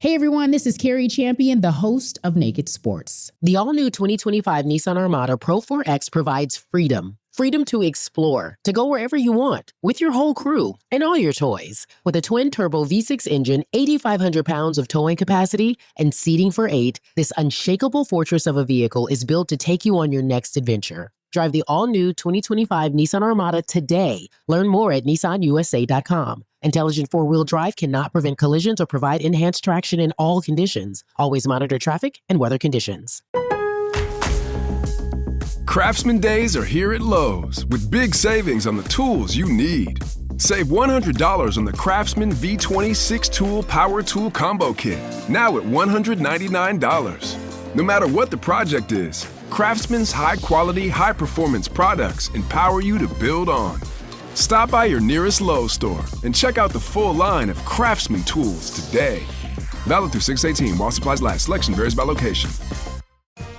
Hey everyone, this is Carrie Champion, the host of Naked Sports. The all-new 2025 Nissan Armada Pro 4X provides freedom. Freedom to explore, to go wherever you want, with your whole crew and all your toys. With a twin-turbo V6 engine, 8,500 pounds of towing capacity, and seating for 8, this unshakable fortress of a vehicle is built to take you on your next adventure. Drive the all-new 2025 Nissan Armada today. Learn more at nissanusa.com. Intelligent four-wheel drive cannot prevent collisions or provide enhanced traction in all conditions. Always monitor traffic and weather conditions. Craftsman Days are here at Lowe's with big savings on the tools you need. Save $100 on the Craftsman V20 6-tool Power Tool Combo Kit, now at $199. No matter what the project is, Craftsman's high-quality, high-performance products empower you to build on. Stop by your nearest Lowe's store and check out the full line of Craftsman tools today. Valid through 6/18 while supplies last. Selection varies by location.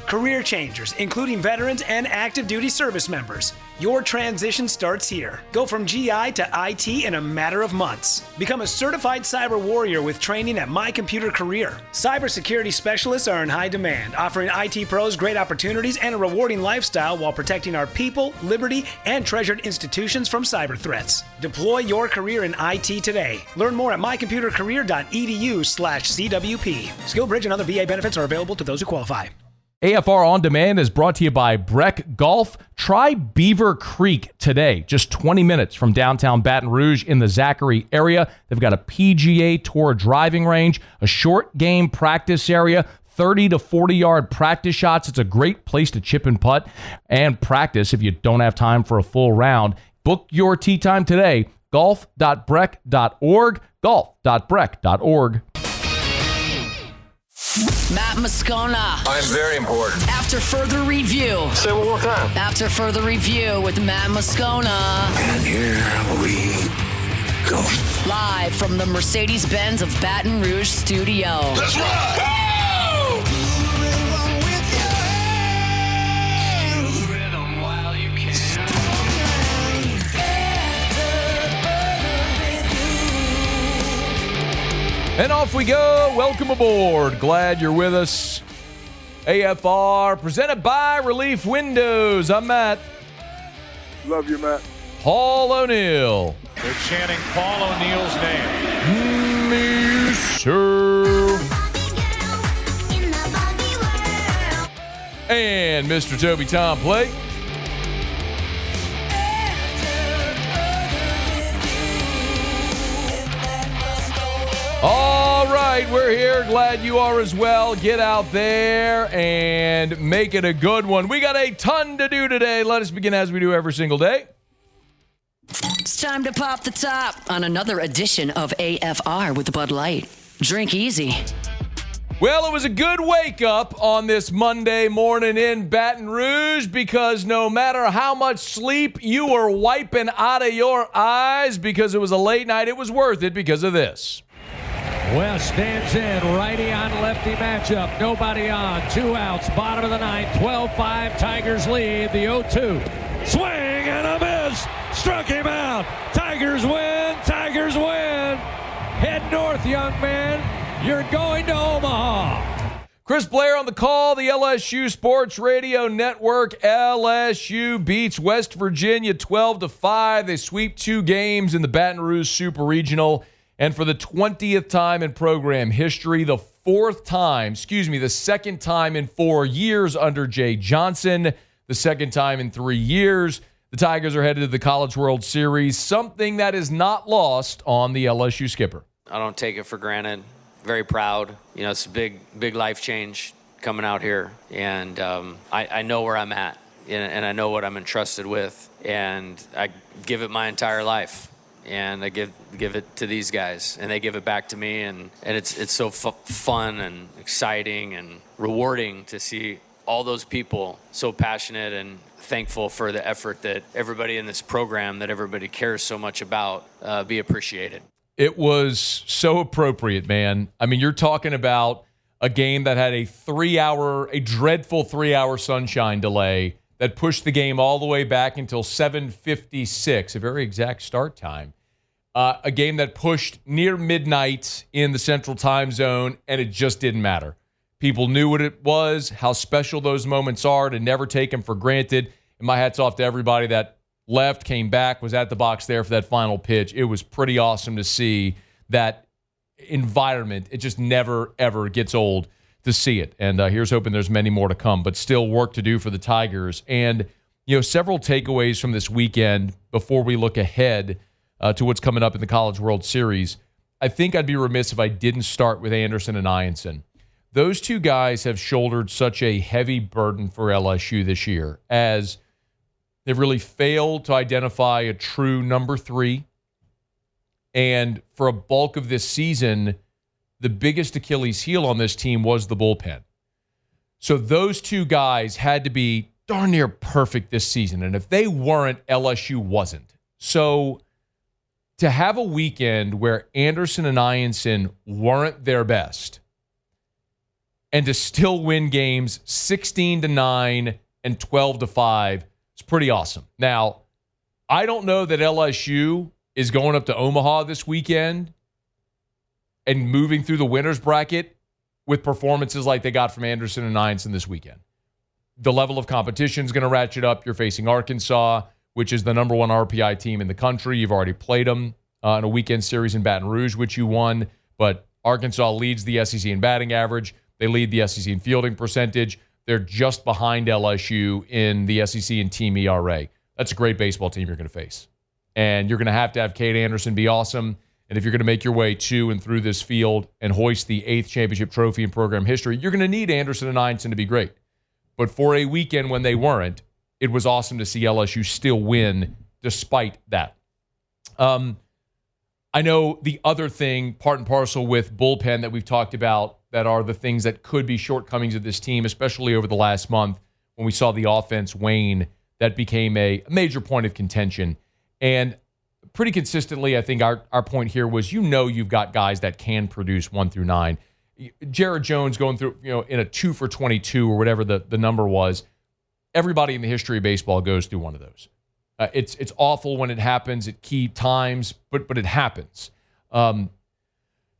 Career changers, including veterans and active duty service members. Your transition starts here. Go from GI to IT in a matter of months. Become a certified cyber warrior with training at My Computer Career. Cybersecurity specialists are in high demand, offering IT pros great opportunities and a rewarding lifestyle while protecting our people, liberty, and treasured institutions from cyber threats. Deploy your career in IT today. Learn more at mycomputercareer.edu/CWP. SkillBridge and other VA benefits are available to those who qualify. AFR On Demand is brought to you by Breck Golf. Try Beaver Creek today, just 20 minutes from downtown Baton Rouge in the Zachary area. They've got a PGA Tour driving range, a short game practice area, 30 to 40-yard practice shots. It's a great place to chip and putt and practice if you don't have time for a full round. Book your tee time today, golf.breck.org, golf.breck.org. Matt Moscona. I'm very important. After further review. Say it one more time. After further review with Matt Moscona. And here we go. Live from the Mercedes-Benz of Baton Rouge studio. Let's ride! Woo! And off we go. Welcome aboard. Glad you're with us. AFR presented by Relief Windows. I'm Matt. Love you, Matt. Paul O'Neill. They're chanting Paul O'Neill's name. Me, sir. And Mr. Toby Tom Plate. All right, we're here. Glad you are as well. Get out there and make it a good one. We got a ton to do today. Let us begin as we do every single day. It's time to pop the top on another edition of AFR with Bud Light. Drink easy. Well, it was a good wake up on this Monday morning in Baton Rouge because no matter how much sleep you were wiping out of your eyes because it was a late night, it was worth it because of this. West stands in, righty on lefty matchup. Nobody on, 2 outs, bottom of the ninth, 12-5, Tigers lead, the 0-2. Swing and a miss, struck him out. Tigers win, Tigers win. Head north, young man, you're going to Omaha. Chris Blair on the call, the LSU Sports Radio Network. LSU beats West Virginia 12-5. They sweep 2 games in the Baton Rouge Super Regional. And for the 20th time in program history, the second time in 4 years under Jay Johnson, the second time in 3 years, the Tigers are headed to the College World Series, something that is not lost on the LSU skipper. I don't take it for granted. Very proud. You know, it's a big life change coming out here. And I know where I'm at, and I know what I'm entrusted with. And I give it my entire life. And I give it to these guys, and they give it back to me, and it's so fun and exciting and rewarding to see all those people so passionate and thankful for the effort that everybody in this program, that everybody cares so much about, be appreciated. It was so appropriate, man. I mean, you're talking about a game that had a dreadful 3-hour sunshine delay that pushed the game all the way back until 7:56, a very exact start time. A game that pushed near midnight in the Central Time Zone, and it just didn't matter. People knew what it was, how special those moments are, to never take them for granted. And my hat's off to everybody that left, came back, was at the box there for that final pitch. It was pretty awesome to see that environment. It just never, ever gets old to see it. And here's hoping there's many more to come, but still work to do for the Tigers. And, several takeaways from this weekend before we look ahead to what's coming up in the College World Series. I think I'd be remiss if I didn't start with Anderson and Ianson. Those two guys have shouldered such a heavy burden for LSU this year, as they've really failed to identify a true number 3. And for a bulk of this season, the biggest Achilles heel on this team was the bullpen. So those two guys had to be darn near perfect this season. And if they weren't, LSU wasn't. So to have a weekend where Anderson and Ianson weren't their best, and to still win games 16-9 and 12-5, it's pretty awesome. Now, I don't know that LSU is going up to Omaha this weekend and moving through the winner's bracket with performances like they got from Anderson and Ianson this weekend. The level of competition is going to ratchet up. You're facing Arkansas, which is the number 1 RPI team in the country. You've already played them in a weekend series in Baton Rouge, which you won. But Arkansas leads the SEC in batting average. They lead the SEC in fielding percentage. They're just behind LSU in the SEC in team ERA. That's a great baseball team you're going to face. And you're going to have Cade Anderson be awesome. And if you're going to make your way to and through this field and hoist the 8th championship trophy in program history, you're going to need Anderson and Ianson to be great. But for a weekend when they weren't, it was awesome to see LSU still win despite that. I know the other thing, part and parcel with bullpen that we've talked about, that are the things that could be shortcomings of this team, especially over the last month when we saw the offense wane, that became a major point of contention. And pretty consistently, I think our point here was, you've got guys that can produce 1 through 9. Jared Jones going through, in a 2 for 22 or whatever the number was. Everybody in the history of baseball goes through one of those. It's awful when it happens at key times, but it happens. It's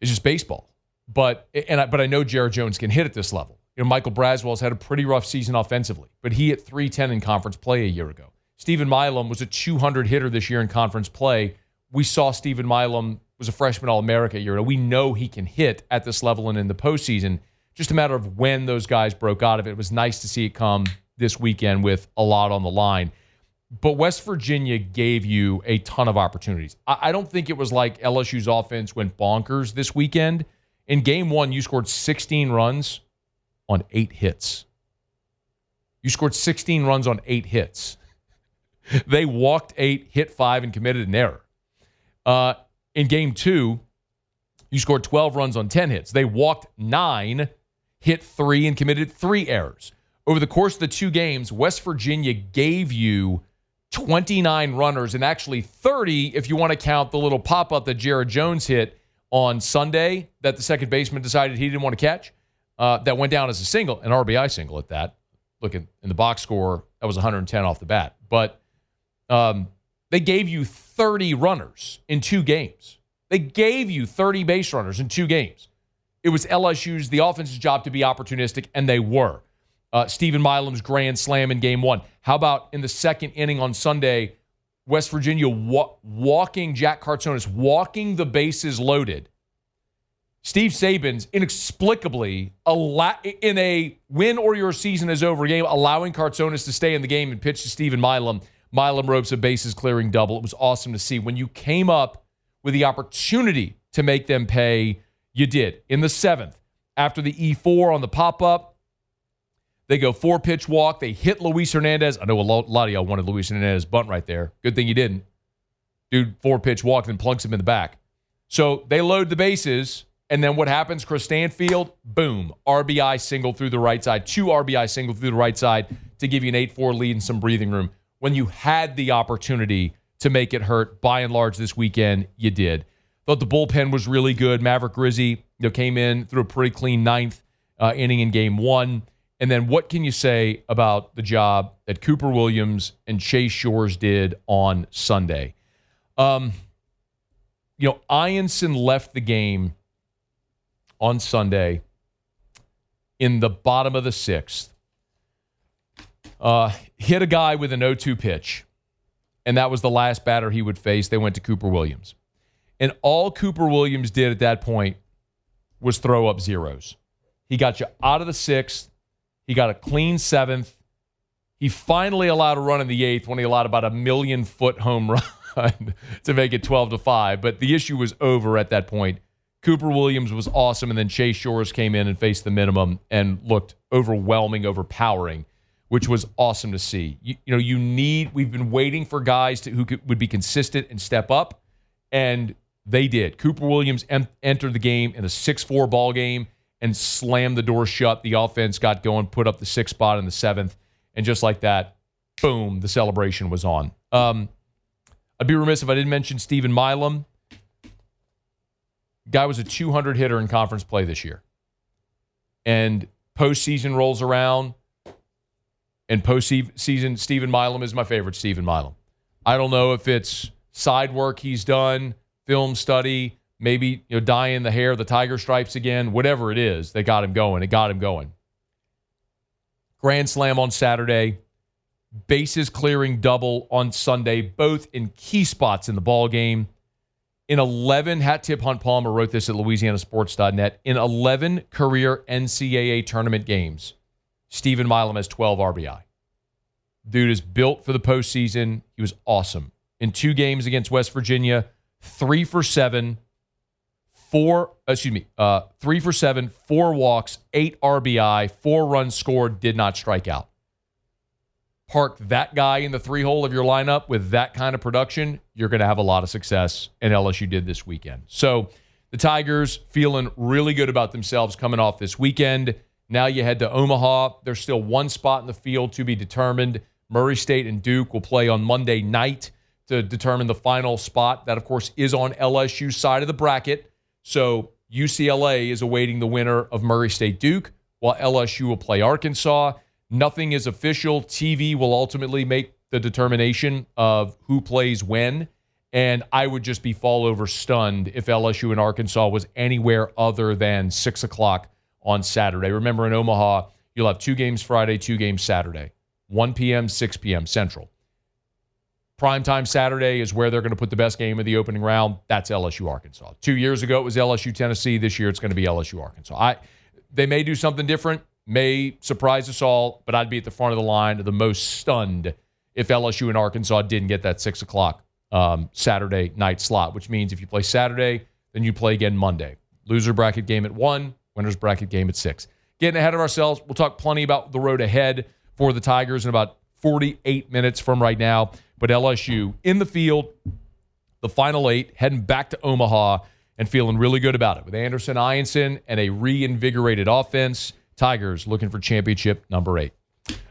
just baseball. But I know Jared Jones can hit at this level. Michael Braswell's had a pretty rough season offensively, but he hit .310 in conference play a year ago. Stephen Milam was a 200 hitter this year in conference play. We saw Stephen Milam was a freshman All-America a year ago. We know he can hit at this level and in the postseason. Just a matter of when those guys broke out of it. It was nice to see it come this weekend with a lot on the line. But West Virginia gave you a ton of opportunities. I don't think it was like LSU's offense went bonkers this weekend. In game 1, you scored 16 runs on 8 hits. You scored 16 runs on 8 hits. They walked 8, hit 5, and committed an error. In game 2, you scored 12 runs on 10 hits. They walked 9, hit 3, and committed 3 errors. Over the course of the 2 games, West Virginia gave you 29 runners, and actually 30 if you want to count the little pop-up that Jared Jones hit on Sunday that the second baseman decided he didn't want to catch. That went down as a single, an RBI single at that. Look, in the box score, that was 110 off the bat. But they gave you 30 runners in 2 games. They gave you 30 base runners in 2 games. It was LSU's, the offense's job to be opportunistic, and they were. Stephen Milam's grand slam in game 1. How about in the second inning on Sunday, West Virginia walking Jack Cartsonis, walking the bases loaded. Steve Saban's inexplicably, in a win or your season is over game, allowing Cartsonis to stay in the game and pitch to Stephen Milam. Milam ropes a bases clearing double. It was awesome to see. When you came up with the opportunity to make them pay, you did. In the 7th, after the E4 on the pop-up, they go 4-pitch walk. They hit Luis Hernandez. I know a lot of y'all wanted Luis Hernandez bunt right there. Good thing you didn't. Dude, 4-pitch walk, then plunks him in the back. So they load the bases, and then what happens? Chris Stanfield, boom, RBI single through the right side. 2 RBI single through the right side to give you an 8-4 lead and some breathing room. When you had the opportunity to make it hurt, by and large this weekend, you did. Thought the bullpen was really good. Maverick Grizzy came in through a pretty clean 9th inning in game 1. And then what can you say about the job that Cooper Williams and Chase Shores did on Sunday? Ianson left the game on Sunday in the bottom of the sixth. Hit a guy with an 0-2 pitch, and that was the last batter he would face. They went to Cooper Williams. And all Cooper Williams did at that point was throw up zeros. He got you out of the sixth. He got a clean seventh. He finally allowed a run in the eighth when he allowed about a 1,000,000-foot home run to make it 12-5. But the issue was over at that point. Cooper Williams was awesome, and then Chase Shores came in and faced the minimum and looked overwhelming, overpowering, which was awesome to see. We've been waiting for guys who would be consistent and step up, and they did. Cooper Williams entered the game in a 6-4 ball game and slammed the door shut. The offense got going, put up the sixth spot in the seventh, and just like that, boom, the celebration was on. I'd be remiss if I didn't mention Stephen Milam. Guy was a 200 hitter in conference play this year. And postseason rolls around, and postseason, Stephen Milam is my favorite Stephen Milam. I don't know if it's side work he's done, film study, maybe dyeing the hair, the tiger stripes again, whatever it is, they got him going. It got him going. Grand slam on Saturday, bases clearing double on Sunday, both in key spots in the ball game. In 11, Hat Tip Hunt Palmer wrote this at LouisianaSports.net. In 11 career NCAA tournament games, Stephen Milam has 12 RBI. Dude is built for the postseason. He was awesome. In 2 games against West Virginia, 3 for 7, 4 walks, 8 RBI, 4 runs scored, did not strike out. Park that guy in the 3-hole of your lineup with that kind of production, you're going to have a lot of success, and LSU did this weekend. So the Tigers feeling really good about themselves coming off this weekend. Now you head to Omaha. There's still 1 spot in the field to be determined. Murray State and Duke will play on Monday night to determine the final spot. That, of course, is on LSU's side of the bracket. So UCLA is awaiting the winner of Murray State-Duke, while LSU will play Arkansas. Nothing is official. TV will ultimately make the determination of who plays when. And I would just be fall over stunned if LSU and Arkansas was anywhere other than 6 o'clock on Saturday. Remember, in Omaha, you'll have 2 games Friday, 2 games Saturday, 1 p.m., 6 p.m. Central. Primetime Saturday is where they're going to put the best game of the opening round. That's LSU Arkansas. 2 years ago, it was LSU Tennessee. This year, it's going to be LSU Arkansas. They may do something different, may surprise us all, but I'd be at the front of the line, the most stunned if LSU and Arkansas didn't get that 6 o'clock Saturday night slot, which means if you play Saturday, then you play again Monday. Loser bracket game at 1, winner's bracket game at 6. Getting ahead of ourselves, we'll talk plenty about the road ahead for the Tigers in about 48 minutes from right now. But LSU in the field, the final 8, heading back to Omaha and feeling really good about it. With Anderson, Ianson, and a reinvigorated offense, Tigers looking for championship number 8.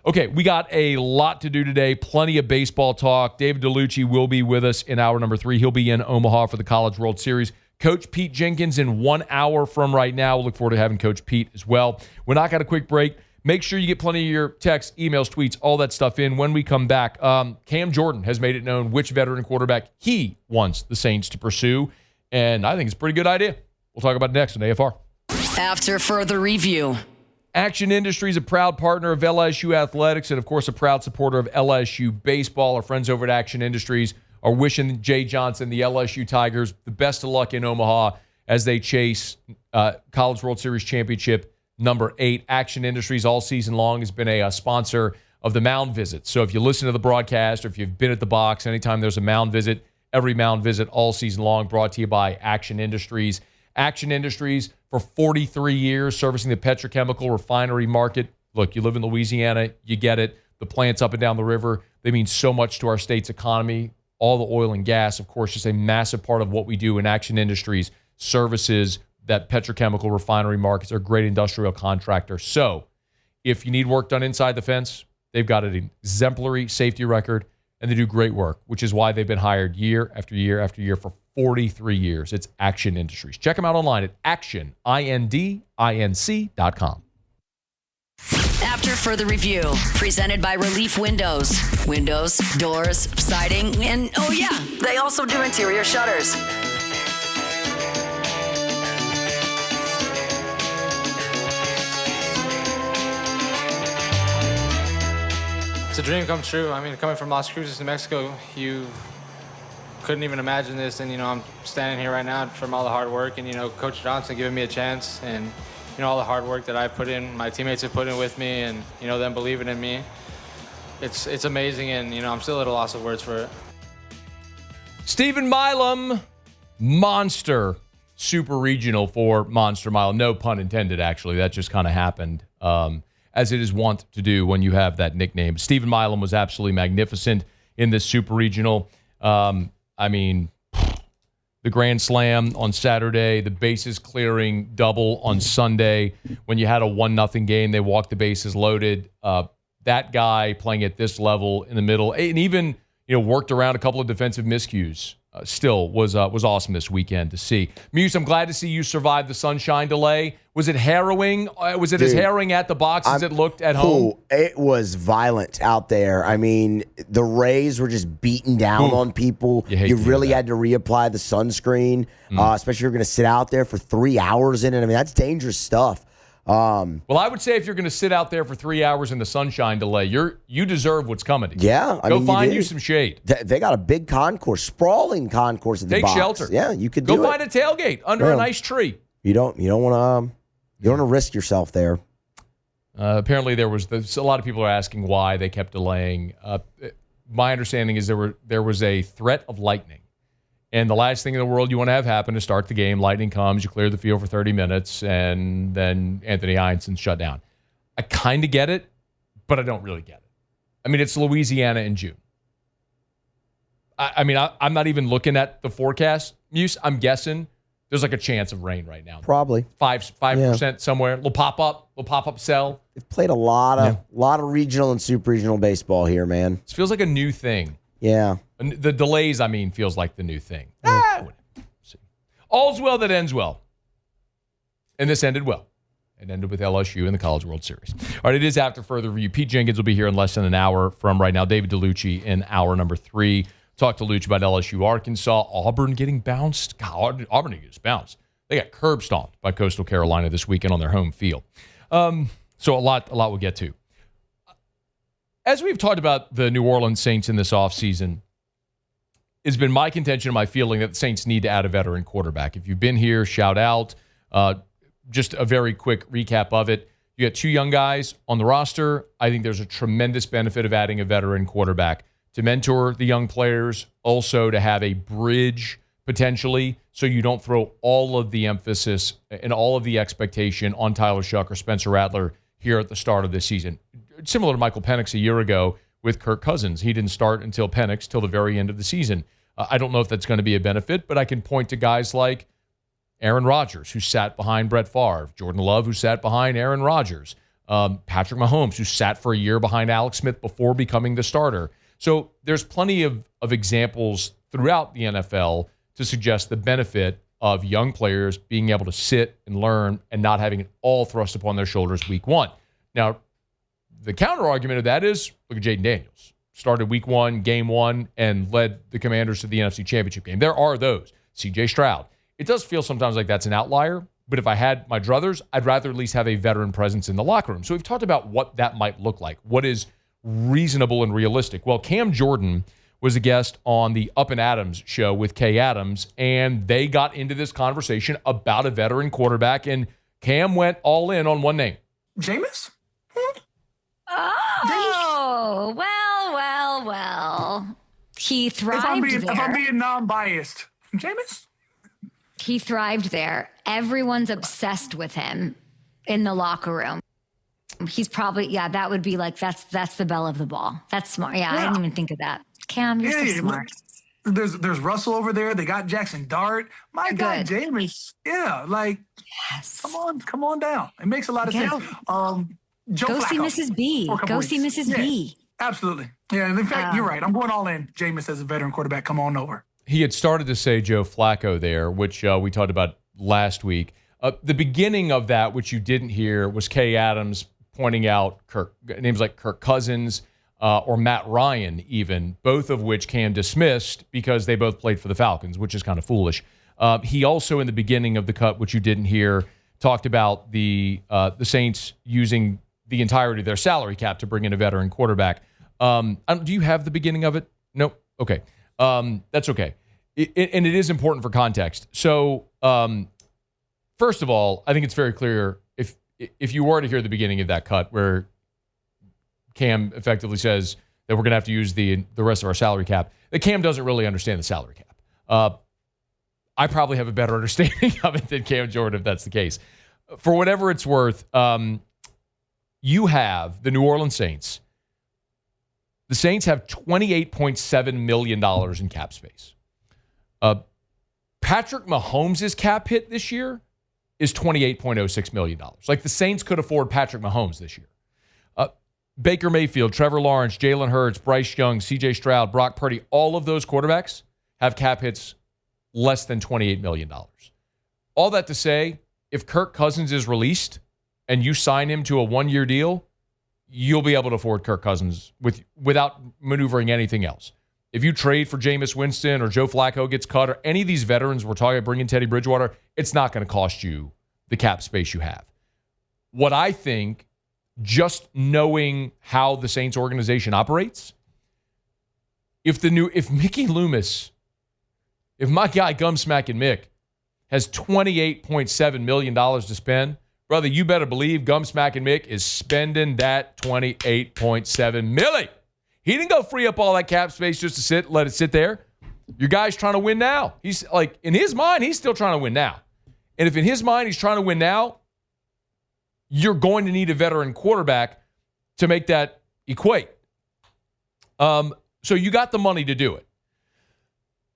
Okay, we got a lot to do today. Plenty of baseball talk. David DeLucci will be with us in hour number 3. He'll be in Omaha for the College World Series. Coach Pete Jenkins in 1 hour from right now. We'll look forward to having Coach Pete as well. We're not got a quick break. Make sure you get plenty of your texts, emails, tweets, all that stuff in when we come back. Cam Jordan has made it known which veteran quarterback he wants the Saints to pursue, and I think it's a pretty good idea. We'll talk about it next on AFR. After further review. Action Industries, a proud partner of LSU Athletics and, of course, a proud supporter of LSU Baseball. Our friends over at Action Industries are wishing Jay Johnson, the LSU Tigers, the best of luck in Omaha as they chase College World Series championship number 8. Action Industries all season long has been a sponsor of the mound visit. So if you listen to the broadcast or if you've been at the box, anytime there's a mound visit, every mound visit all season long brought to you by Action Industries. Action Industries for 43 years servicing the petrochemical refinery market. Look, you live in Louisiana, you get it. The plants up and down the river, they mean so much to our state's economy. All the oil and gas, of course, is a massive part of what we do in Action Industries services that petrochemical refinery markets. Are a great industrial contractor. So if you need work done inside the fence, they've got an exemplary safety record, and they do great work, which is why they've been hired year after year after year for 43 years. It's Action Industries. Check them out online at actionindinc.com. After further review, presented by Relief Windows. Windows, doors, siding, and oh yeah, they also do interior shutters. It's a dream come true. I mean, coming from Las Cruces, New Mexico, you couldn't even imagine this. And, I'm standing here right now from all the hard work and, Coach Johnson giving me a chance and, all the hard work that I've put in, my teammates have put in with me and, them believing in me. It's amazing, and, I'm still at a loss of words for it. Stephen Milam, monster super regional for Monster Mile. No pun intended, actually. That just kind of happened, as it is wont to do when you have that nickname. Stephen Milam was absolutely magnificent in this super regional. The Grand Slam on Saturday, the bases clearing double on Sunday. When you had a 1-0 game, they walked the bases loaded. That guy playing at this level in the middle, and even worked around a couple of defensive miscues, still was awesome this weekend to see. Muse, I'm glad to see you survived the sunshine delay. Was it harrowing? Was it as harrowing at the box as it looked at home? It was violent out there. I mean, the rays were just beating down on people. You really had to reapply the sunscreen, especially if you're going to sit out there for 3 hours in it. I mean, that's dangerous stuff. Well, I would say if you're going to sit out there for 3 hours in the sunshine delay, you deserve what's coming to you. Yeah. Go find you some shade. They got a big concourse, sprawling concourse at the box. Take shelter. Yeah, you could go find a tailgate under a nice tree. You don't want to risk yourself there. Apparently, there was a lot of people are asking why they kept delaying. My understanding is there was a threat of lightning. And the last thing in the world you want to have happen is start the game, lightning comes, you clear the field for 30 minutes, and then Anthony Heinsohn's shut down. I kind of get it, but I don't really get it. I mean, it's Louisiana in June. I'm not even looking at the forecast, Muse. I'm guessing there's like a chance of rain right now. Probably 5% somewhere. Little pop-up sell. They've played a lot of regional and super regional baseball here, man. This feels like a new thing. Yeah. The delays, feels like the new thing. All's well that ends well. And this ended well. It ended with LSU in the College World Series. All right, it is after further review. Pete Jenkins will be here in less than an hour from right now. David DeLucci in hour number 3. Talk to Luch about LSU, Arkansas, Auburn getting bounced. God, Auburn gets bounced. They got curb stomped by Coastal Carolina this weekend on their home field. So a lot we'll get to. As we've talked about the New Orleans Saints in this offseason, it's been my contention and my feeling that the Saints need to add a veteran quarterback. If you've been here, shout out. Just a very quick recap of it. You got 2 young guys on the roster. I think there's a tremendous benefit of adding a veteran quarterback to mentor the young players, also to have a bridge potentially so you don't throw all of the emphasis and all of the expectation on Tyler Shuck or Spencer Rattler here at the start of this season. Similar to Michael Penix a year ago with Kirk Cousins. He didn't start until Penix till the very end of the season. I don't know if that's going to be a benefit, but I can point to guys like Aaron Rodgers, who sat behind Brett Favre, Jordan Love, who sat behind Aaron Rodgers, Patrick Mahomes, who sat for a year behind Alex Smith before becoming the starter. So there's plenty of examples throughout the NFL to suggest the benefit of young players being able to sit and learn and not having it all thrust upon their shoulders week 1. Now, the counter argument of that is, look at Jaden Daniels. Started week 1, game 1, and led the Commanders to the NFC Championship game. There are those. C.J. Stroud. It does feel sometimes like that's an outlier, but if I had my druthers, I'd rather at least have a veteran presence in the locker room. So we've talked about what that might look like. What is reasonable and realistic? Well, Cam Jordan was a guest on the Up and Adams show with Kay Adams, and they got into this conversation about a veteran quarterback, and Cam went all in on one name. Jameis? Oh, well. He thrived there. If I'm being non-biased, Jameis? He thrived there. Everyone's obsessed with him in the locker room. He's probably, that would be like, that's the belle of the ball. That's smart. Yeah, I didn't even think of that. Cam, you're so smart. There's Russell over there. They got Jackson Dart. My God, Jameis. Yeah, yes. Come on down. It makes a lot of sense. Joe Go Flacco, see Mrs. B. Go see Mrs. B. Absolutely. Yeah, and in fact, you're right. I'm going all in. Jameis as a veteran quarterback. Come on over. He had started to say Joe Flacco there, which we talked about last week. The beginning of that, which you didn't hear, was Kay Adams pointing out names like Kirk Cousins or Matt Ryan even, both of which Cam dismissed because they both played for the Falcons, which is kind of foolish. He also, in the beginning of the cut, which you didn't hear, talked about the Saints using the entirety of their salary cap to bring in a veteran quarterback. Do you have the beginning of it? Nope. Okay. That's okay. And it is important for context. So, first of all, I think it's very clear if you were to hear the beginning of that cut where Cam effectively says that we're going to have to use the rest of our salary cap, that Cam doesn't really understand the salary cap. I probably have a better understanding of it than Cam Jordan if that's the case. For whatever it's worth, you have the New Orleans Saints. The Saints have $28.7 million in cap space. Patrick Mahomes' cap hit this year is $28.06 million. Like the Saints could afford Patrick Mahomes this year. Baker Mayfield, Trevor Lawrence, Jalen Hurts, Bryce Young, CJ Stroud, Brock Purdy, all of those quarterbacks have cap hits less than $28 million. All that to say, if Kirk Cousins is released and you sign him to a one-year deal, you'll be able to afford Kirk Cousins without maneuvering anything else. If you trade for Jameis Winston or Joe Flacco gets cut or any of these veterans we're talking about bringing Teddy Bridgewater, it's not going to cost you the cap space you have. What I think, just knowing how the Saints organization operates, if Mickey Loomis, if my guy Gumsmackin' Mick has $28.7 million to spend, brother, you better believe Gumsmackin' Mick is spending that $28.7 million. He didn't go free up all that cap space just to let it sit there. Your guy's trying to win now. He's like, in his mind, he's still trying to win now. And if in his mind he's trying to win now, you're going to need a veteran quarterback to make that equate. So you got the money to do it.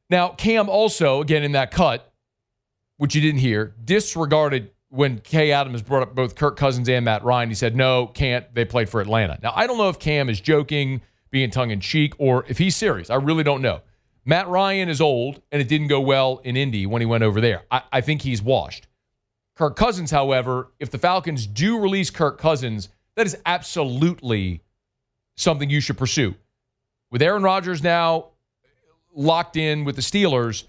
Now, Cam also, again, in that cut, which you didn't hear, disregarded when Kay Adams brought up both Kirk Cousins and Matt Ryan. He said, no, can't. They played for Atlanta. Now, I don't know if Cam is joking, being tongue-in-cheek, or if he's serious. I really don't know. Matt Ryan is old, and it didn't go well in Indy when he went over there. I think he's washed. Kirk Cousins, however, if the Falcons do release Kirk Cousins, that is absolutely something you should pursue. With Aaron Rodgers now locked in with the Steelers,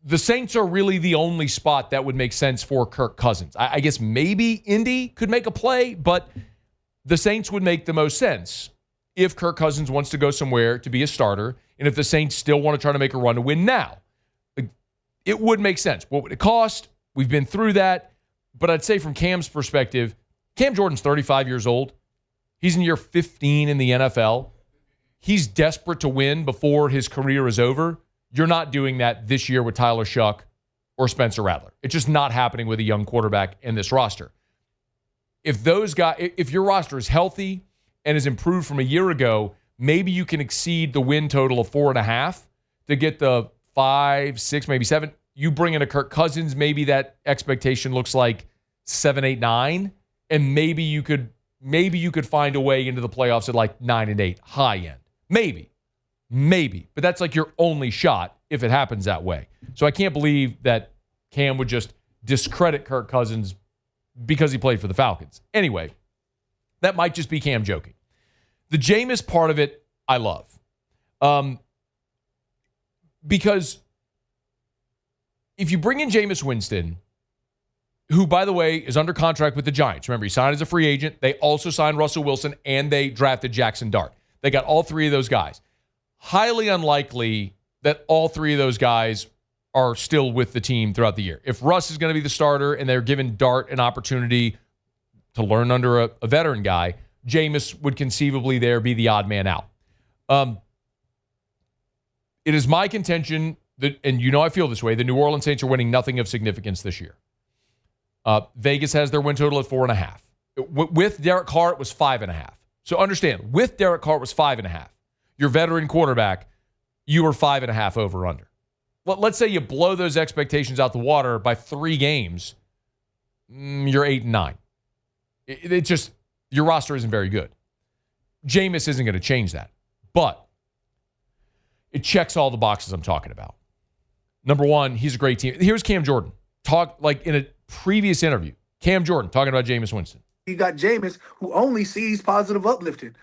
the Saints are really the only spot that would make sense for Kirk Cousins. I guess maybe Indy could make a play, but the Saints would make the most sense if Kirk Cousins wants to go somewhere to be a starter, and if the Saints still want to try to make a run to win now. It would make sense. What would it cost? We've been through that. But I'd say from Cam's perspective, Cam Jordan's 35 years old. He's in year 15 in the NFL. He's desperate to win before his career is over. You're not doing that this year with Tyler Shuck or Spencer Rattler. It's just not happening with a young quarterback in this roster. If your roster is healthy and is improved from a year ago, maybe you can exceed the win total of 4.5 to get the 5, 6, maybe 7. You bring in a Kirk Cousins, maybe that expectation looks like 7, 8, 9, and maybe you could find a way into the playoffs at like 9 and 8, high end. Maybe. But that's like your only shot if it happens that way. So I can't believe that Cam would just discredit Kirk Cousins because he played for the Falcons. Anyway, that might just be Cam joking. The Jameis part of it, I love. Because if you bring in Jameis Winston, who, by the way, is under contract with the Giants. Remember, he signed as a free agent. They also signed Russell Wilson, and they drafted Jackson Dart. They got all three of those guys. Highly unlikely that all three of those guys are still with the team throughout the year. If Russ is going to be the starter and they're giving Dart an opportunity to learn under a veteran guy, Jameis would conceivably there be the odd man out. It is my contention that, and you know I feel this way, the New Orleans Saints are winning nothing of significance this year. Vegas has their win total at 4.5. With Derek Carr, it was 5.5. So understand, with Derek Carr, it was 5.5. Your veteran quarterback, you were 5.5 over under. Let's say you blow those expectations out the water by 3 games, you're 8 and 9. It just, your roster isn't very good. Jameis isn't going to change that, but it checks all the boxes I'm talking about. Number one, he's a great team. Here's Cam Jordan. Talk like in a previous interview. Cam Jordan talking about Jameis Winston. You got Jameis who only sees positive uplifting.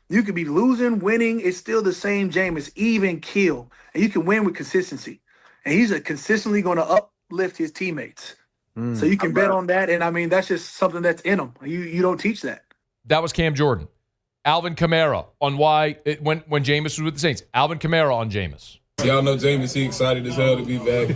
You could be losing, winning. It's still the same Jameis, even kill. And you can win with consistency. And he's consistently going to uplift his teammates. So you can bet on that. And, I mean, that's just something that's in him. You don't teach that. That was Cam Jordan. Alvin Kamara on why when Jameis was with the Saints. Alvin Kamara on Jameis. Y'all know Jameis, he excited as hell to be back.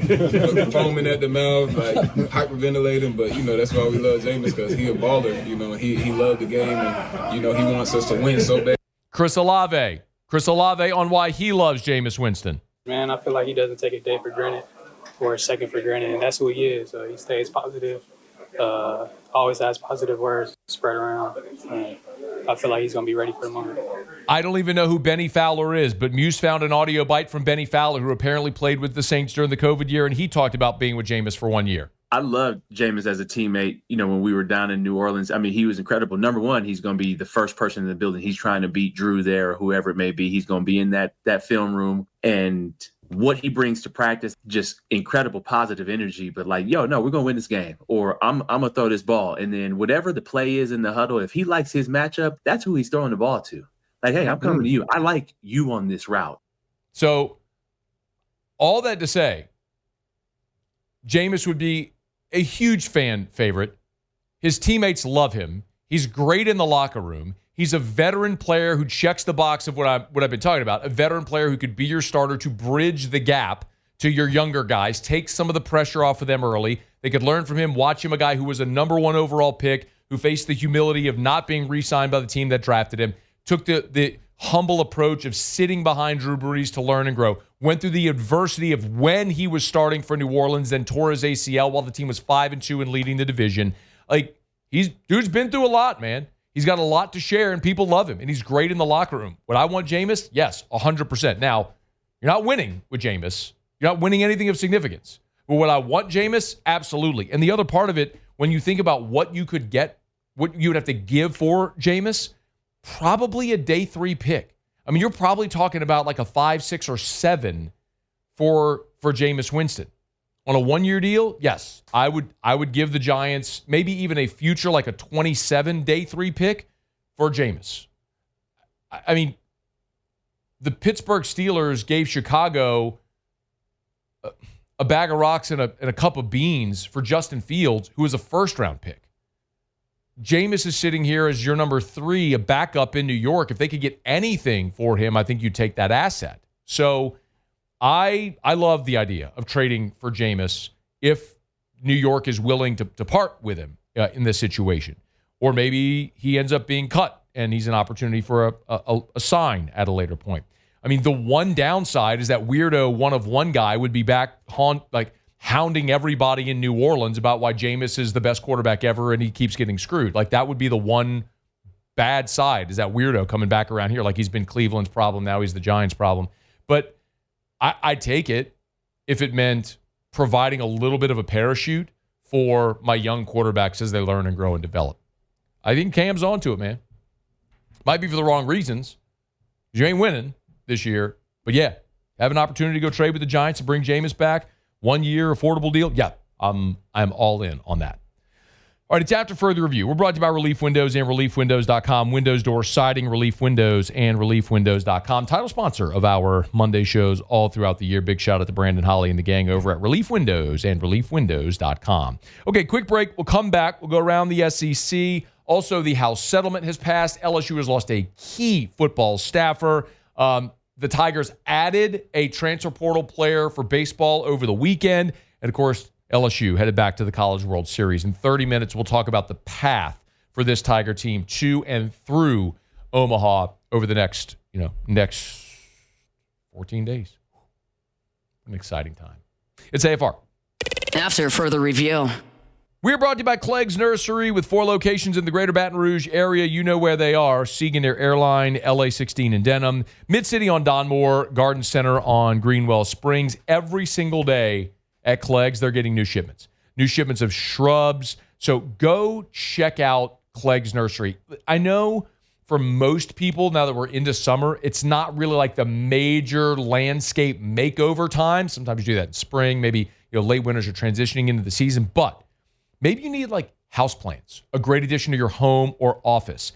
Foaming at the mouth, like hyperventilating, but that's why we love Jameis, because he a baller. He loved the game, and he wants us to win so bad. Chris Olave on why he loves Jameis Winston. Man, I feel like he doesn't take a day for granted or a second for granted, and that's who he is. He stays positive, always has positive words spread around. I feel like he's going to be ready for the moment. I don't even know who Benny Fowler is, but Muse found an audio bite from Benny Fowler, who apparently played with the Saints during the COVID year, and he talked about being with Jameis for 1 year. I loved Jameis as a teammate, when we were down in New Orleans. I mean, he was incredible. Number one, he's going to be the first person in the building. He's trying to beat Drew there or whoever it may be. He's going to be in that film room. And what he brings to practice, just incredible positive energy. But like, we're going to win this game. Or I'm going to throw this ball. And then whatever the play is in the huddle, if he likes his matchup, that's who he's throwing the ball to. Like, hey, I'm coming to you. I like you on this route. So all that to say, Jameis would be a huge fan favorite. His teammates love him. He's great in the locker room. He's a veteran player who checks the box of what I've been talking about, a veteran player who could be your starter to bridge the gap to your younger guys, take some of the pressure off of them early. They could learn from him, watch him, a guy who was a number 1 overall pick, who faced the humility of not being re-signed by the team that drafted him, took the humble approach of sitting behind Drew Brees to learn and grow, went through the adversity of when he was starting for New Orleans, then tore his ACL while the team was 5-2 and leading the division. Like, dude's been through a lot, man. He's got a lot to share, and people love him, and he's great in the locker room. Would I want Jameis? Yes, 100%. Now, you're not winning with Jameis. You're not winning anything of significance. But would I want Jameis? Absolutely. And the other part of it, when you think about what you could get, what you would have to give for Jameis, probably a day 3 pick. I mean, you're probably talking about like a 5, 6, or 7 for Jameis Winston. On a 1-year deal, yes, I would give the Giants maybe even a future like a 27 day 3 pick for Jameis. I mean, the Pittsburgh Steelers gave Chicago a bag of rocks and a cup of beans for Justin Fields, who was a first-round pick. Jameis is sitting here as your number 3, a backup in New York. If they could get anything for him, I think you'd take that asset. So I love the idea of trading for Jameis if New York is willing to part with him in this situation. Or maybe he ends up being cut and he's an opportunity for a sign at a later point. I mean, the one downside is that weirdo one-of-one guy would be back hounding everybody in New Orleans about why Jameis is the best quarterback ever and he keeps getting screwed. Like, that would be the one bad side, is that weirdo coming back around here like he's been Cleveland's problem, now he's the Giants' problem. But I'd take it if it meant providing a little bit of a parachute for my young quarterbacks as they learn and grow and develop. I think Cam's onto it, man. Might be for the wrong reasons. You ain't winning this year. But yeah, have an opportunity to go trade with the Giants to bring Jameis back. 1-year affordable deal. Yeah, I'm all in on that. All right, it's after further review. We're brought to you by Relief Windows and ReliefWindows.com. Windows, doors, siding, Relief Windows, and ReliefWindows.com. Title sponsor of our Monday shows all throughout the year. Big shout out to Brandon Holly and the gang over at Relief Windows and ReliefWindows.com. Okay, quick break. We'll come back. We'll go around the SEC. Also, the House settlement has passed. LSU has lost a key football staffer. The Tigers added a transfer portal player for baseball over the weekend. And, of course, LSU headed back to the College World Series. In 30 minutes, we'll talk about the path for this Tiger team to and through Omaha over the next 14 days. An exciting time. It's AFR. After further review. We're brought to you by Clegg's Nursery with 4 locations in the greater Baton Rouge area. You know where they are. Siegner Airline, LA16 in Denham, Mid-City on Donmore, Garden Center on Greenwell Springs. Every single day at Clegg's, they're getting new shipments of shrubs. So go check out Clegg's Nursery. I know for most people, now that we're into summer, it's not really like the major landscape makeover time. Sometimes you do that in spring, maybe late winters are transitioning into the season, but maybe you need like houseplants, a great addition to your home or office.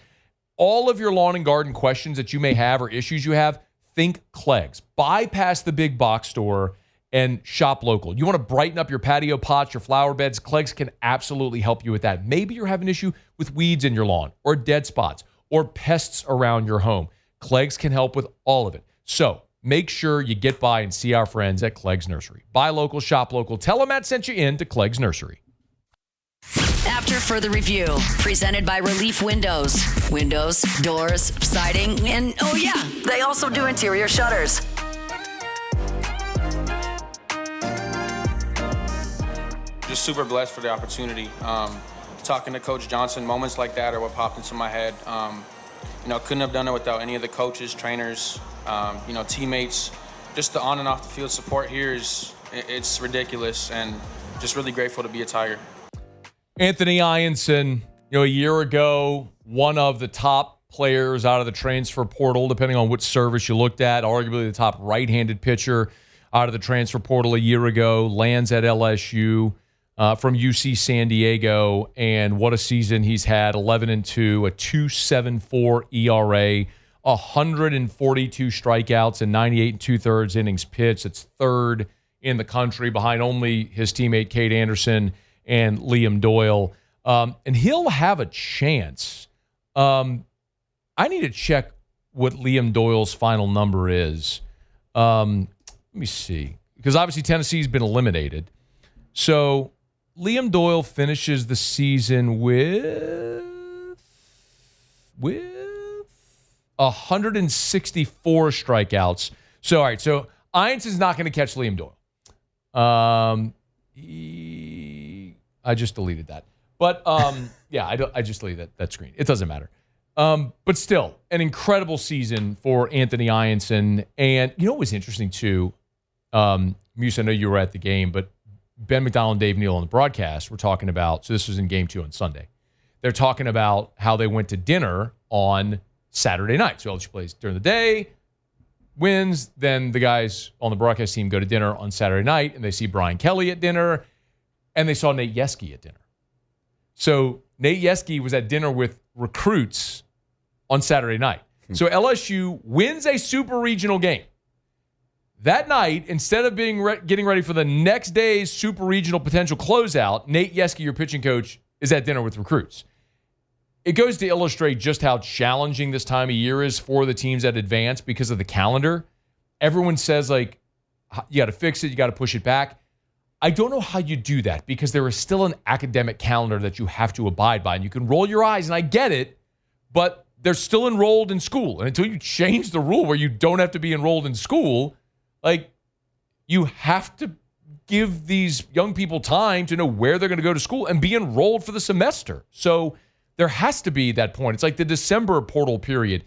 All of your lawn and garden questions that you may have or issues you have, think Clegg's. Bypass the big box store and shop local. You want to brighten up your patio pots, your flower beds, Clegg's can absolutely help you with that. Maybe you're having an issue with weeds in your lawn or dead spots, or pests around your home. Clegg's can help with all of it. So make sure you get by and see our friends at Clegg's Nursery. Buy local, shop local. Tell them Matt sent you in to Clegg's Nursery. After further review, presented by Relief Windows. Windows, doors, siding, and oh yeah, they also do interior shutters. Just super blessed for the opportunity. Talking to Coach Johnson, moments like that are what popped into my head. Couldn't have done it without any of the coaches, trainers, teammates. Just the on and off the field support here it's ridiculous, and just really grateful to be a Tiger. Anthony Ianson, a year ago, one of the top players out of the transfer portal, depending on which service you looked at, arguably the top right-handed pitcher out of the transfer portal a year ago, lands at LSU from UC San Diego, and what a season he's had, 11-2, a 2.74 ERA, 142 strikeouts and 98 2/3 innings pitched. It's third in the country behind only his teammate Cade Anderson and Liam Doyle. And he'll have a chance. I need to check what Liam Doyle's final number is. Let me see. Because obviously Tennessee's been eliminated. So Liam Doyle finishes the season with 164 strikeouts. So, all right. So Ianson's not going to catch Liam Doyle. I just deleted that. But, I just deleted that screen. It doesn't matter. But still, an incredible season for Anthony Ianson. And you know what was interesting, too? Muse, I know you were at the game, but Ben McDonald and Dave Neal on the broadcast were talking about, so this was in Game 2 on Sunday. They're talking about how they went to dinner on Saturday night. So LSU plays during the day, wins, then the guys on the broadcast team go to dinner on Saturday night, and they see Brian Kelly at dinner, and they saw Nate Yeske at dinner. So Nate Yeske was at dinner with recruits on Saturday night. So LSU wins a super regional game. That night, instead of getting ready for the next day's super regional potential closeout, Nate Yeske, your pitching coach, is at dinner with recruits. It goes to illustrate just how challenging this time of year is for the teams that advance because of the calendar. Everyone says, you got to fix it, you got to push it back. I don't know how you do that because there is still an academic calendar that you have to abide by. And you can roll your eyes, and I get it, but they're still enrolled in school. And until you change the rule where you don't have to be enrolled in school, you have to give these young people time to know where they're going to go to school and be enrolled for the semester. So there has to be that point. It's like the December portal period.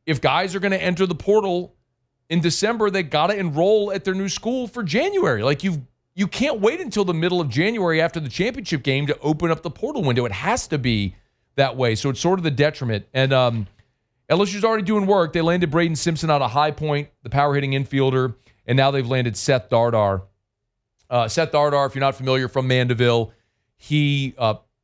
If guys are going to enter the portal in December, they got to enroll at their new school for January. You can't wait until the middle of January after the championship game to open up the portal window. It has to be that way. So it's sort of the detriment. And LSU's already doing work. They landed Braden Simpson out of High Point, the power-hitting infielder, and now they've landed Seth Dardar. Seth Dardar, if you're not familiar, from Mandeville, he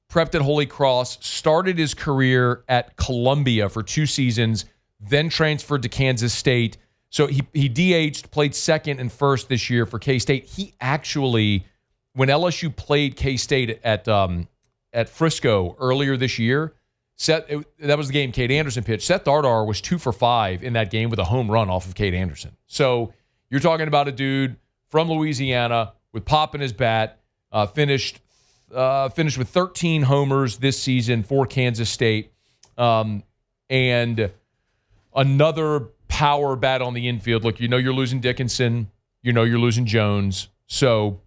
prepped at Holy Cross, started his career at Columbia for 2 seasons, then transferred to Kansas State. So he DH'd, played second and first this year for K-State. He actually, when LSU played K-State at Frisco earlier this year, that was the game Cade Anderson pitched. Seth Dardar was 2 for 5 in that game with a home run off of Cade Anderson. So you're talking about a dude from Louisiana with pop in his bat, finished with 13 homers this season for Kansas State, and another power bat on the infield. Look, you're losing Dickinson. You're losing Jones. So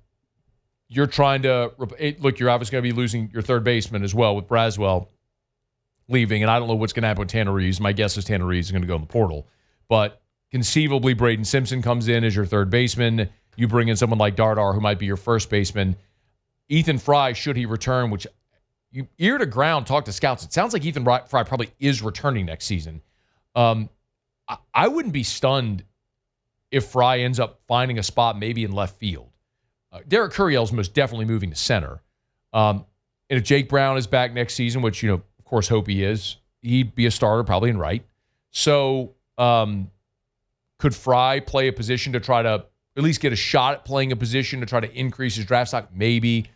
you're trying to look. You're obviously going to be losing your third baseman as well with Braswell leaving, and I don't know what's going to happen with Tanner Reeves. My guess is Tanner Reeves is going to go in the portal, but conceivably Braden Simpson comes in as your third baseman. You bring in someone like Dardar, who might be your first baseman. Ethan Fry, should he return, which you ear to ground, talk to scouts. It sounds like Ethan Fry probably is returning next season. I wouldn't be stunned if Fry ends up finding a spot maybe in left field. Derek Curiel's most definitely moving to center. And if Jake Brown is back next season, which, of course, hope he is, he'd be a starter probably in right. So could Fry play a position to try to at least get a shot at playing a position to try to increase his draft stock? Maybe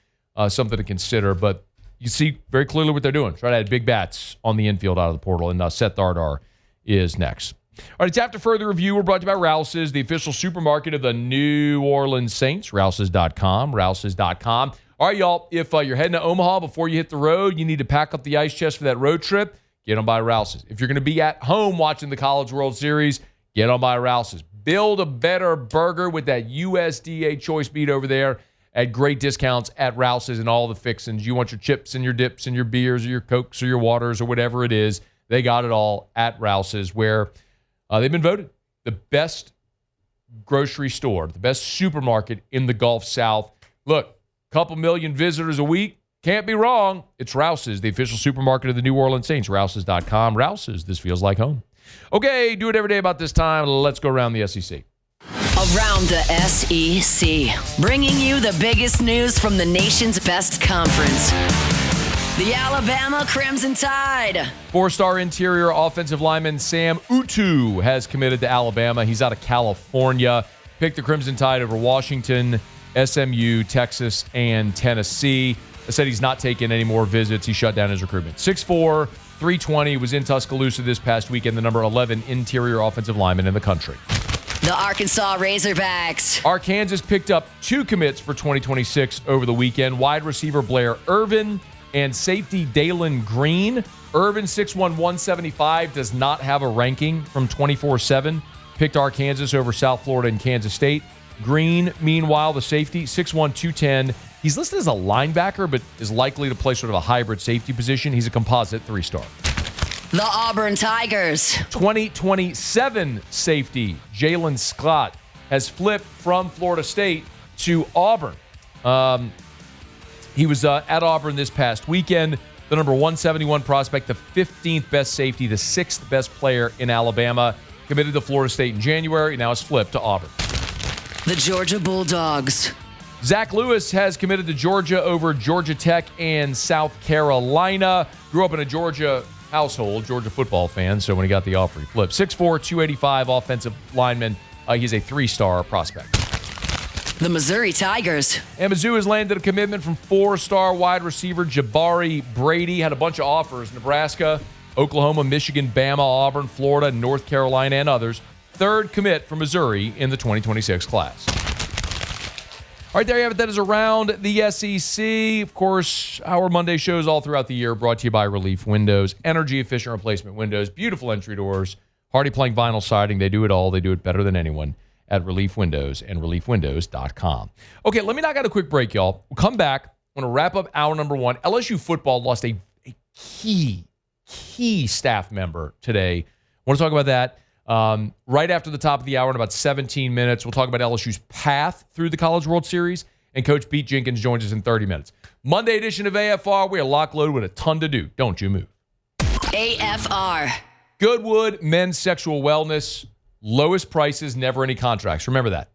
something to consider. But you see very clearly what they're doing. Try to add big bats on the infield out of the portal, and Seth Dardar is next. All right, it's After Further Review. We're brought to you by Rouse's, the official supermarket of the New Orleans Saints. Rouse's.com, Rouse's.com. All right, y'all, if you're heading to Omaha before you hit the road, you need to pack up the ice chest for that road trip, get on by Rouse's. If you're going to be at home watching the College World Series, get on by Rouse's. Build a better burger with that USDA choice meat over there at great discounts at Rouse's and all the fixins. You want your chips and your dips and your beers or your Cokes or your waters or whatever it is, they got it all at Rouse's, where they've been voted the best grocery store, the best supermarket in the Gulf South. Look, couple million visitors a week. Can't be wrong. It's Rouse's, the official supermarket of the New Orleans Saints. Rouse's.com. Rouse's, this feels like home. Okay, do it every day about this time. Let's go around the SEC. Around the SEC, bringing you the biggest news from the nation's best conference. The Alabama Crimson Tide. 4-star interior offensive lineman Sam Utu has committed to Alabama. He's out of California. Picked the Crimson Tide over Washington, SMU, Texas, and Tennessee. I said he's not taking any more visits. He shut down his recruitment. 6'4", 320, was in Tuscaloosa this past weekend, the number 11 interior offensive lineman in the country. The Arkansas Razorbacks. Arkansas picked up 2 commits for 2026 over the weekend. Wide receiver Blair Irvin and safety Dalen Green. Irvin, 6'1", 175, does not have a ranking from 24/7. Picked Arkansas over South Florida and Kansas State. Green, meanwhile, the safety, 6'1", 210. He's listed as a linebacker, but is likely to play sort of a hybrid safety position. He's a composite 3-star. The Auburn Tigers. 2027 safety Jalen Scott has flipped from Florida State to Auburn. He was at Auburn this past weekend, the number 171 prospect, the 15th best safety, the 6th best player in Alabama. Committed to Florida State in January, now has flipped to Auburn. The Georgia Bulldogs. Zach Lewis has committed to Georgia over Georgia Tech and South Carolina. Grew up in a Georgia household, Georgia football fan, so when he got the offer, he flipped. 6'4", 285 offensive lineman. He's a 3-star prospect. The Missouri Tigers. And Mizzou has landed a commitment from 4-star wide receiver Jabari Brady. Had a bunch of offers: Nebraska, Oklahoma, Michigan, Bama, Auburn, Florida, North Carolina, and others. 3rd commit from Missouri in the 2026 class. All right, there you have it. That is Around the SEC. Of course, our Monday shows all throughout the year brought to you by Relief Windows. Energy-efficient replacement windows, beautiful entry doors, hardy plank vinyl siding. They do it all. They do it better than anyone at Relief Windows and reliefwindows.com. Okay, let me knock out a quick break, y'all. We'll come back. I'm going to wrap up hour number 1. LSU football lost a key staff member today. I want to talk about that right after the top of the hour in about 17 minutes. We'll talk about LSU's path through the College World Series, and Coach Pete Jenkins joins us in 30 minutes. Monday edition of AFR, we are lock loaded with a ton to do. Don't you move. AFR. Goodwood Men's Sexual Wellness. Lowest prices, never any contracts. Remember that.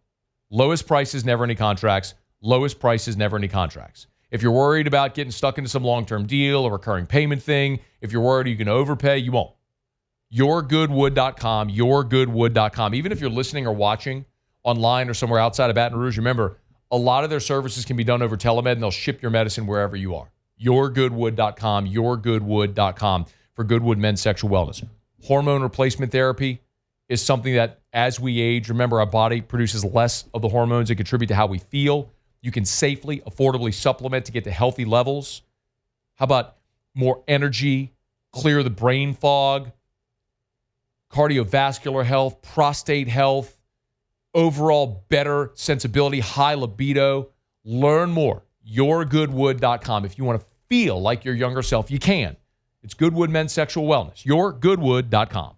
Lowest prices, never any contracts. Lowest prices, never any contracts. If you're worried about getting stuck into some long-term deal or recurring payment thing, if you're worried you can overpay, you won't. YourGoodwood.com, YourGoodwood.com. Even if you're listening or watching online or somewhere outside of Baton Rouge, remember, a lot of their services can be done over telemed, and they'll ship your medicine wherever you are. YourGoodwood.com, YourGoodwood.com for Goodwood Men's Sexual Wellness. Hormone replacement therapy is something that, as we age, remember, our body produces less of the hormones that contribute to how we feel. You can safely, affordably supplement to get to healthy levels. How about more energy, clear the brain fog, cardiovascular health, prostate health, overall better sensibility, high libido? Learn more. YourGoodwood.com. If you want to feel like your younger self, you can. It's Goodwood Men's Sexual Wellness. YourGoodwood.com.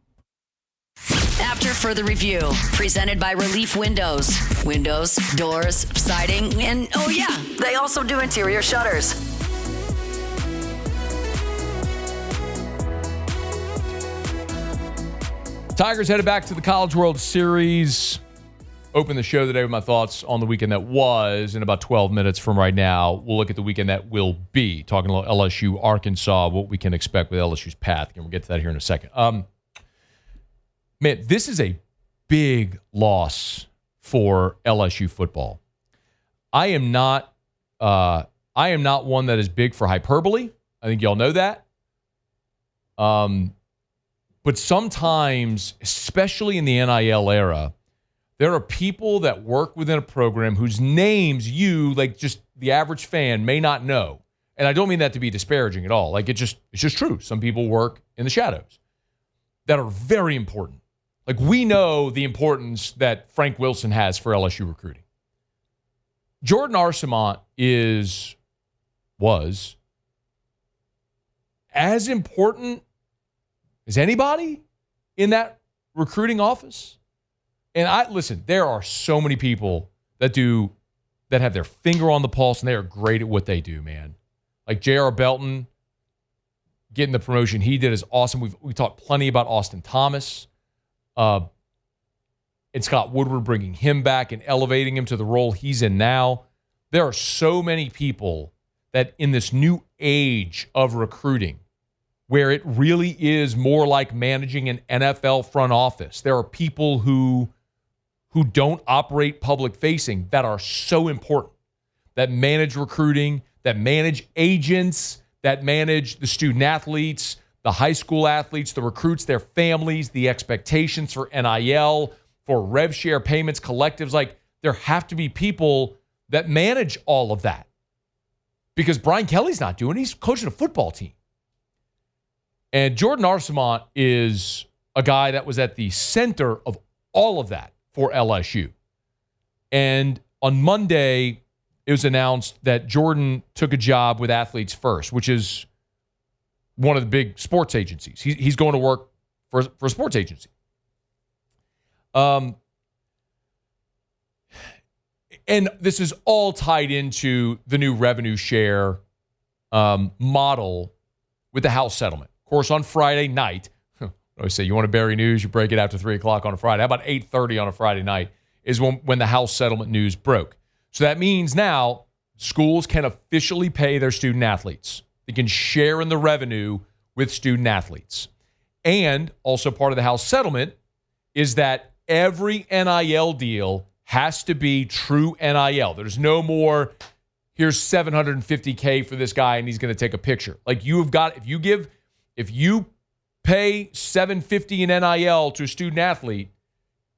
After Further Review, presented by Relief Windows. Windows, doors, siding, and oh yeah, they also do interior shutters. Tigers headed back to the College World Series. Open the show today with my thoughts on the weekend that was. In about 12 minutes from right now, we'll look at the weekend that will be. Talking about LSU, Arkansas, what we can expect with LSU's path. And we'll get to that here in a second. Man, this is a big loss for LSU football. I am not one that is big for hyperbole. I think y'all know that. But sometimes, especially in the NIL era, there are people that work within a program whose names you, like just the average fan, may not know. And I don't mean that to be disparaging at all. Like it's just true. Some people work in the shadows that are very important. Like we know the importance that Frank Wilson has for LSU recruiting. Jordan Arcement was as important as anybody in that recruiting office. And listen, there are so many people that have their finger on the pulse, and they are great at what they do, man. Like J.R. Belton getting the promotion he did is awesome. We talked plenty about Austin Thomas. And Scott Woodward bringing him back and elevating him to the role he's in now. There are so many people that in this new age of recruiting, where it really is more like managing an NFL front office, there are people who don't operate public-facing that are so important, that manage recruiting, that manage agents, that manage the student-athletes, the high school athletes, the recruits, their families, the expectations for NIL, for rev share payments, collectives. Like, there have to be people that manage all of that. Because Brian Kelly's not doing it. He's coaching a football team. And Jordan Arcement is a guy that was at the center of all of that for LSU. And on Monday, it was announced that Jordan took a job with Athletes First, which is one of the big sports agencies. He's going to work for a sports agency. And this is all tied into the new revenue share model with the House settlement. Of course, on Friday night, I always say you want to bury news, you break it after 3 o'clock on a Friday. How about 8:30 on a Friday night is when the House settlement news broke. So that means now schools can officially pay their student athletes. They can share in the revenue with student athletes. And also part of the House settlement is that every NIL deal has to be true NIL. There's no more, here's $750K for this guy and he's going to take a picture. Like you've got, if you pay $750 in NIL to a student athlete,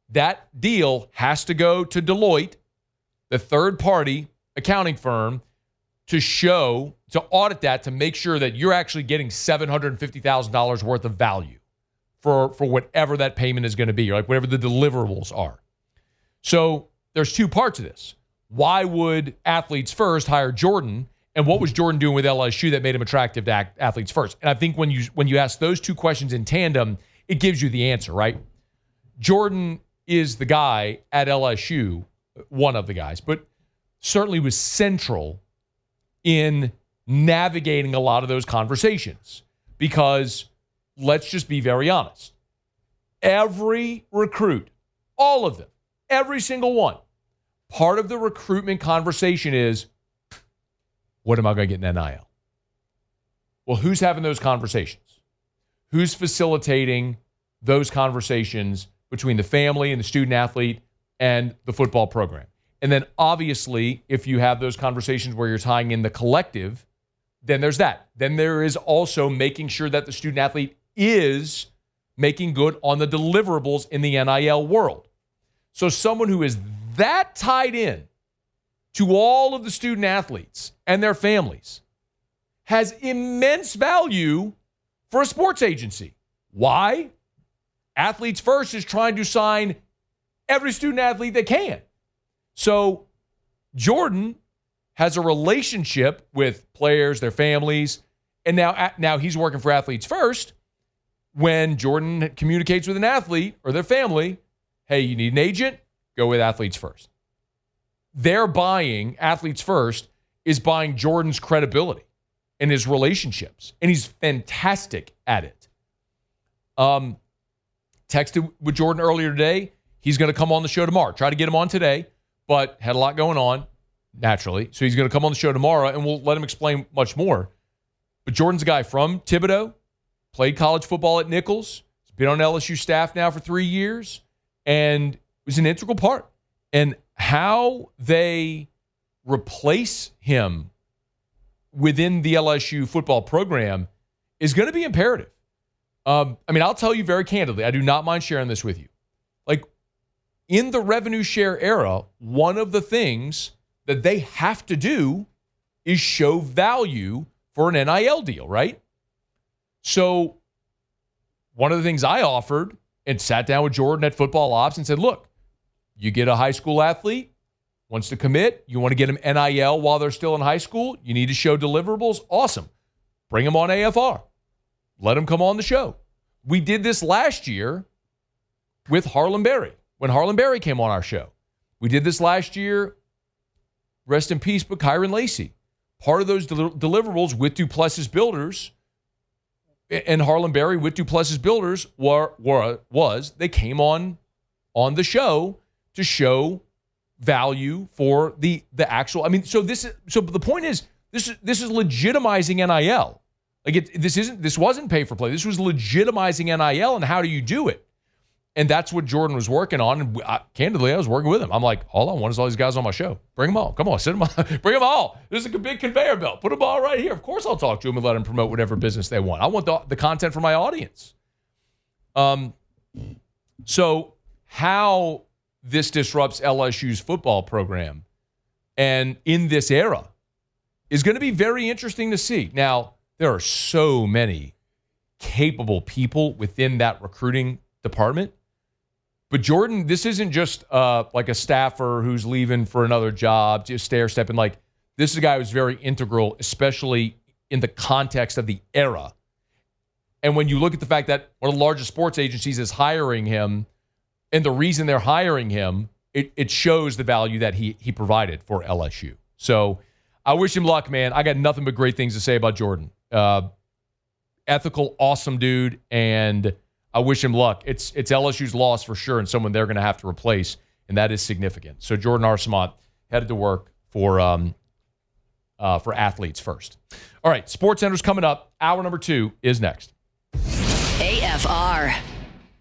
that deal has to go to Deloitte, the third party accounting firm, to audit that, to make sure that you're actually getting $750,000 worth of value for whatever that payment is going to be, or like whatever the deliverables are. So there's two parts of this. Why would Athletes First hire Jordan? And what was Jordan doing with LSU that made him attractive to Athletes First? And I think when you ask those two questions in tandem, it gives you the answer, right? Jordan is the guy at LSU, one of the guys, but certainly was central in navigating a lot of those conversations. Because let's just be very honest. Every recruit, all of them, every single one, part of the recruitment conversation is, what am I going to get in NIL? Well, who's having those conversations? Who's facilitating those conversations between the family and the student athlete and the football program? And then obviously, if you have those conversations where you're tying in the collective, then there's that. Then there is also making sure that the student athlete is making good on the deliverables in the NIL world. So someone who is that tied in to all of the student athletes and their families has immense value for a sports agency. Why? Athletes First is trying to sign every student athlete they can. So Jordan has a relationship with players, their families, and now he's working for Athletes First. When Jordan communicates with an athlete or their family, hey, you need an agent? Go with Athletes First. They're buying, Athletes First is buying Jordan's credibility and his relationships, and he's fantastic at it. Texted with Jordan earlier today. He's going to come on the show tomorrow. Try to get him on today, but had a lot going on, naturally. So he's going to come on the show tomorrow, and we'll let him explain much more. But Jordan's a guy from Thibodaux, played college football at Nichols. He's been on LSU staff now for 3 years, and was an integral part. And how they replace him within the LSU football program is going to be imperative. I'll tell you very candidly, I do not mind sharing this with you. Like, in the revenue share era, one of the things that they have to do is show value for an NIL deal, right? So one of the things I offered and sat down with Jordan at Football Ops and said, look, you get a high school athlete, wants to commit, you want to get them NIL while they're still in high school, you need to show deliverables, awesome. Bring them on AFR. Let them come on the show. We did this last year with Harlem Berry, when Harlem Berry came on our show. We did this last year, rest in peace, but Kyron Lacey. Part of those deliverables with Duplessis Builders and Harlem Berry with Duplessis Builders was they came on the show to show value for the actual. So the point is this is legitimizing NIL. Like this wasn't pay for play. This was legitimizing NIL, and how do you do it? And that's what Jordan was working on. And candidly, I was working with him. I'm like, all I want is all these guys on my show. Bring them all. Come on, sit them all. Bring them all. There's a big conveyor belt. Put them all right here. Of course, I'll talk to them and let them promote whatever business they want. I want the content for my audience. So how this disrupts LSU's football program and in this era is going to be very interesting to see. Now, there are so many capable people within that recruiting department. But Jordan, this isn't just like a staffer who's leaving for another job, just stair-stepping. Like, this is a guy who's very integral, especially in the context of the era. And when you look at the fact that one of the largest sports agencies is hiring him, and the reason they're hiring him, it shows the value that he provided for LSU. So I wish him luck, man. I got nothing but great things to say about Jordan. Ethical, awesome dude, and I wish him luck. It's LSU's loss for sure, and someone they're going to have to replace, and that is significant. So Jordan Arcement headed to work for athletes first. All right, SportsCenter's coming up. Hour number 2 is next. AFR.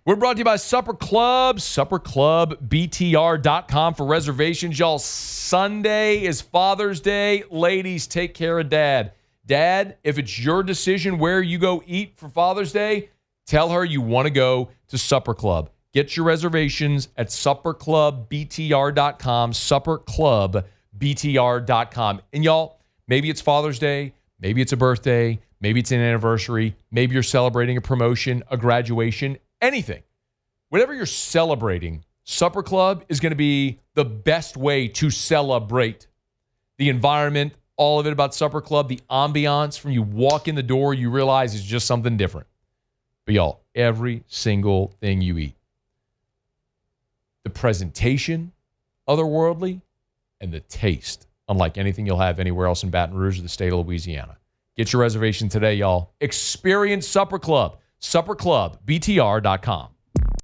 We're brought to you by Supper Club, supperclubbtr.com for reservations. Y'all, Sunday is Father's Day. Ladies, take care of Dad. Dad, if it's your decision where you go eat for Father's Day, tell her you want to go to Supper Club. Get your reservations at supperclubbtr.com, supperclubbtr.com. And y'all, maybe it's Father's Day, maybe it's a birthday, maybe it's an anniversary, maybe you're celebrating a promotion, a graduation, anything. Whatever you're celebrating, Supper Club is going to be the best way to celebrate. The environment, all of it about Supper Club, the ambiance from you walk in the door, you realize is just something different. But y'all, every single thing you eat, the presentation, otherworldly, and the taste, unlike anything you'll have anywhere else in Baton Rouge or the state of Louisiana. Get your reservation today, y'all. Experience Supper Club, supperclubbtr.com.